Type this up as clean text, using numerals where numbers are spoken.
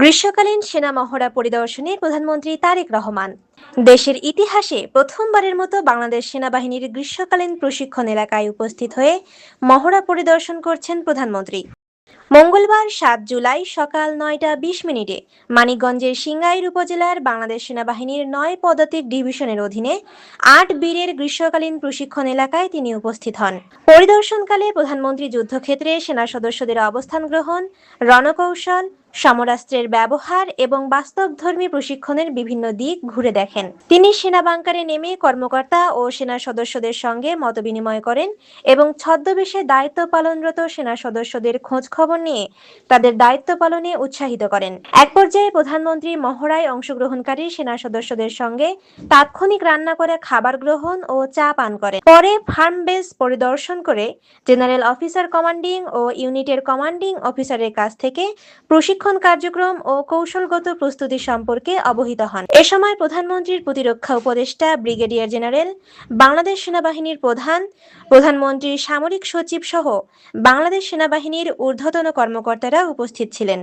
গ্রীষ্মকালীন সেনা মহড়া পরিদর্শনে প্রধানমন্ত্রী তারেক রহমান। দেশের ইতিহাসে প্রথমবারের মতো বাংলাদেশ সেনাবাহিনীর গ্রীষ্মকালীন প্রশিক্ষণ এলাকায় উপস্থিত হয়ে মহড়া পরিদর্শন করছেন প্রধানমন্ত্রী। মঙ্গলবার ৭ জুলাই সকাল ৯টা ২০ মিনিটে মানিকগঞ্জের সিংগাইর উপজেলার বাংলাদেশ সেনাবাহিনীর ৯ পদাতিক ডিভিশনের অধীনে ৮ বীরের গ্রীষ্মকালীন প্রশিক্ষণ এলাকায় তিনি উপস্থিত হন। পরিদর্শনকালে প্রধানমন্ত্রী যুদ্ধক্ষেত্রে সেনা সদস্যদের অবস্থান গ্রহণ, রণকৌশল, সমরাস্ত্রের ব্যবহার এবং বাস্তবধর্মী প্রশিক্ষণের বিভিন্ন দিক ঘুরে দেখেন। তিনি সেনা বাংকারে নেমে কর্মকর্তা ও সেনা সদস্যদের সঙ্গে মতবিনিময় করেন এবং ছদ্মবেশে দায়িত্ব পালনরত সেনা সদস্যদের খোঁজ খবর নিয়ে তাদের দায়িত্ব পালনে উৎসাহিত করেন। এক পর্যায়ে প্রধানমন্ত্রী মহড়ায় অংশগ্রহণকারী সেনা সদস্যদের সঙ্গে তাৎক্ষণিক রান্না করা খাবার গ্রহণ ও চা পান করেন। পরে ফার্ম বেস পরিদর্শন করে জেনারেল অফিসার কমান্ডিং ও ইউনিটের কমান্ডিং অফিসারের কাছ থেকে প্রশিক্ষণ কার্যক্রম ও কৌশলগত প্রস্তুতি সম্পর্কে অবহিত হন। এ সময় প্রধানমন্ত্রীর প্রতিরক্ষা উপদেষ্টা ব্রিগেডিয়ার জেনারেল, বাংলাদেশ সেনাবাহিনীর প্রধান, প্রধানমন্ত্রীর সামরিক সচিব সহ বাংলাদেশ সেনাবাহিনীর ঊর্ধ্বতন কর্মকর্তারা উপস্থিত ছিলেন।